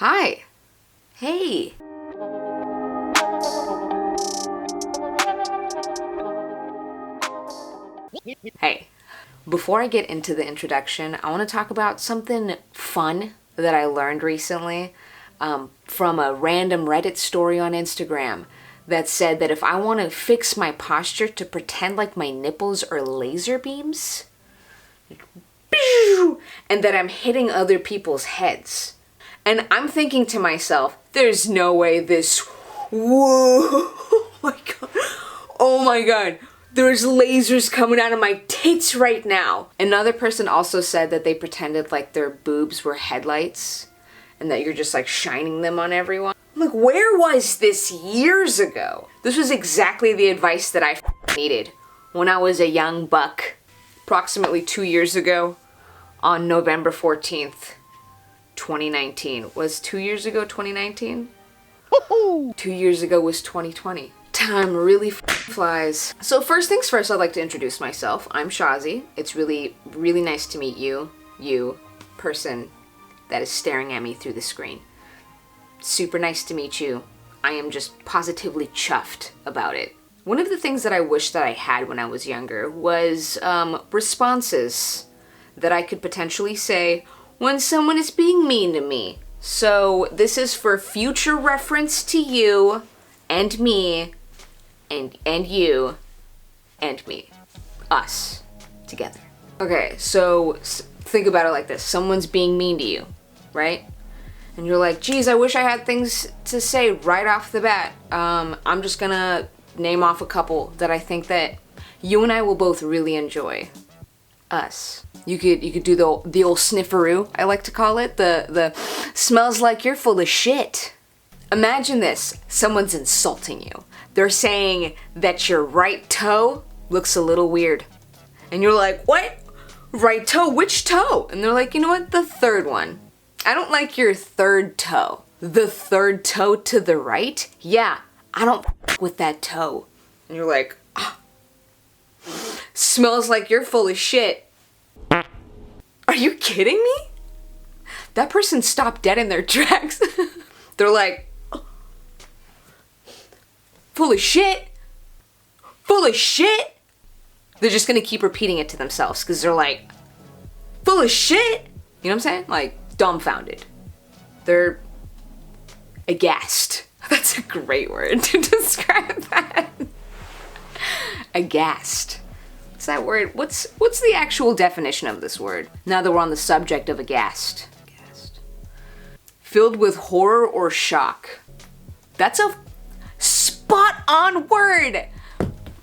Hi. Hey. Hey. Before I get into the introduction, I want to talk about something fun that I learned recently from a random Reddit story on Instagram that said that if I want to fix my posture to pretend like my nipples are laser beams, and that I'm hitting other people's heads. And I'm thinking to myself, there's no way this, whoa, oh my god, there's lasers coming out of my tits right now. Another person also said that they pretended like their boobs were headlights and that you're just like shining them on everyone. I'm like, where was this years ago? This was exactly the advice that I needed when I was a young buck, approximately 2 years ago on November 14th, 2019. Was 2 years ago 2019? Woohoo! 2 years ago was 2020. Time really flies. So first things first, I'd like to introduce myself. I'm Shazzy. It's really nice to meet you person that is staring at me through the screen. Super nice to meet you. I am just positively chuffed about it. One of the things that I wish that I had when I was younger was responses that I could potentially say when someone is being mean to me. So this is for future reference to you and me and you and me. Us. Together. Okay, so think about it like this. Someone's being mean to you, right? And you're like, geez, I wish I had things to say right off the bat. I'm just gonna name off a couple that I think that you and I will both really enjoy. Us. You could do the old snifferoo, I like to call it. The smells like you're full of shit. Imagine this. Someone's insulting you. They're saying that your right toe looks a little weird. And you're like, what? Right toe? Which toe? And they're like, you know what? The third one. I don't like your third toe. The third toe to the right? Yeah, I don't with that toe. And you're like, ah. Smells like you're full of shit. Are you kidding me? That person stopped dead in their tracks. They're like, full of shit? Full of shit? They're just gonna keep repeating it to themselves because they're like, full of shit? You know what I'm saying? Like, dumbfounded. They're aghast. That's a great word to describe that. Aghast. What's that word? What's the actual definition of this word? Now that we're on the subject of aghast. Filled with horror or shock. That's a spot on word.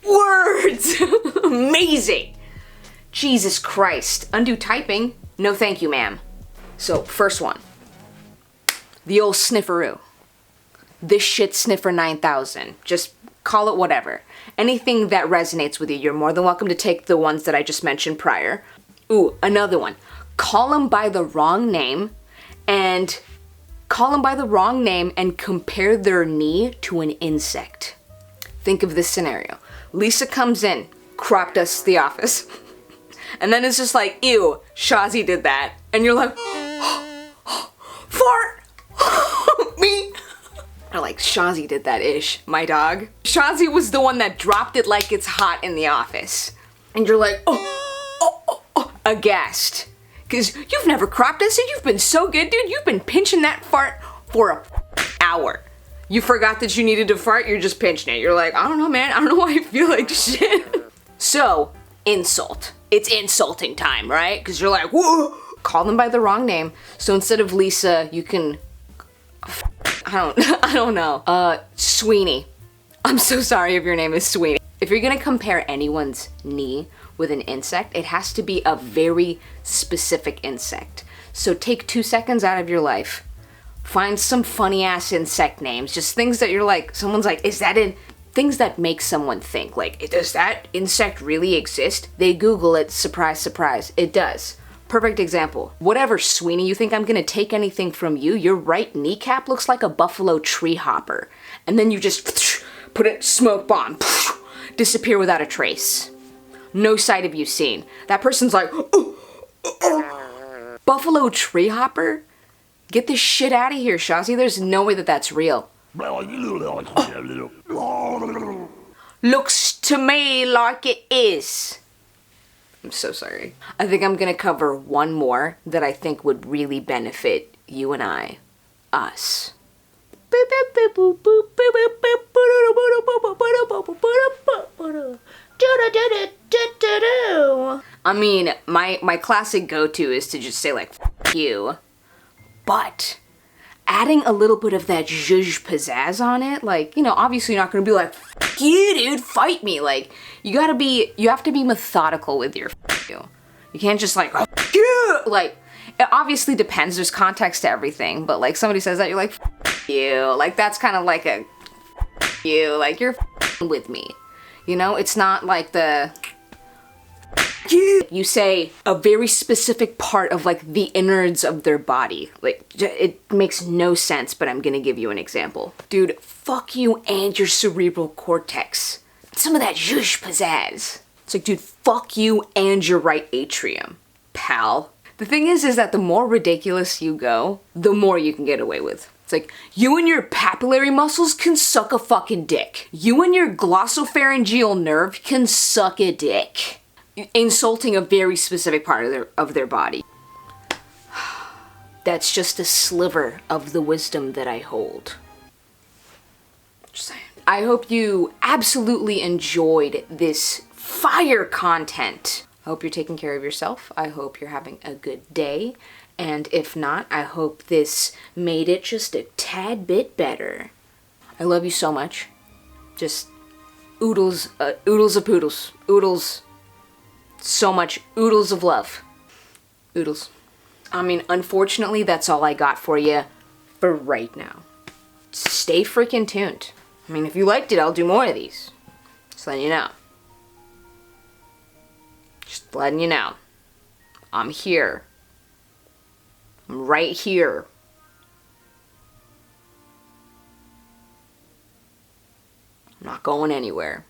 Words. Amazing. Jesus Christ. Undo typing. No thank you, ma'am. So, first one. The old snifferoo. This shit sniffer 9000. Just call it whatever. Anything that resonates with you, you're more than welcome to take the ones that I just mentioned prior. Ooh, another one. Call them by the wrong name and compare their knee to an insect. Think of this scenario. Lisa comes in, crop dusts the office. And then it's just like, ew, Shazzy did that. And you're like, fart! Me? Or like, Shazzy did that ish, my dog. Shazzy was the one that dropped it like it's hot in the office. And you're like, aghast. Cause you've never crop dusted, you've been so good, dude. You've been pinching that fart for an hour. You forgot that you needed to fart, you're just pinching it. You're like, I don't know, man, I don't know why I feel like shit. So, insult. It's insulting time, right? Cause you're like, whoa, call them by the wrong name. So instead of Lisa, you can, I don't know. Sweeney. I'm so sorry if your name is Sweeney. If you're gonna compare anyone's knee with an insect, it has to be a very specific insect. So take 2 seconds out of your life. Find some funny ass insect names. Just things that you're like, someone's like, is that in? Things that make someone think, like, does that insect really exist? They Google it, surprise, surprise, it does. Perfect example. Whatever, Sweeney, you think I'm gonna take anything from you? Your right kneecap looks like a buffalo tree hopper. And then you just put it, smoke bomb, disappear without a trace. No sight of you seen. That person's like, buffalo tree hopper? Get this shit out of here, Saucy. There's no way that that's real. Looks to me like it is. I'm so sorry. I think I'm gonna cover one more that I think would really benefit you and us. I mean, my classic go-to is to just say like, F you. But adding a little bit of that zhuzh pizzazz on it, like, you know, obviously you're not gonna be like, F you, dude, fight me. Like, you have to be methodical with your F you. You can't just like, F you. Like, it obviously depends, there's context to everything, but like somebody says that, you're like, F you. Like, that's kind of like a F you, like, you're F***ing with me. You know, it's not like the you say a very specific part of like the innards of their body. Like, it makes no sense, but I'm gonna give you an example. Dude, fuck you and your cerebral cortex. Some of that zhuzh pizzazz. It's like, dude, fuck you and your right atrium, pal. The thing is that the more ridiculous you go, the more you can get away with. It's like, you and your papillary muscles can suck a fucking dick. You and your glossopharyngeal nerve can suck a dick. Insulting a very specific part of their body. That's just a sliver of the wisdom that I hold. Just saying. I hope you absolutely enjoyed this fire content. I hope you're taking care of yourself. I hope you're having a good day. And if not, I hope this made it just a tad bit better. I love you so much. Just oodles of poodles. Oodles. So much oodles of love. Oodles. I mean, unfortunately, that's all I got for you for right now. Stay freaking tuned. I mean, if you liked it, I'll do more of these. Just letting you know. Just letting you know. I'm here. I'm right here. I'm not going anywhere.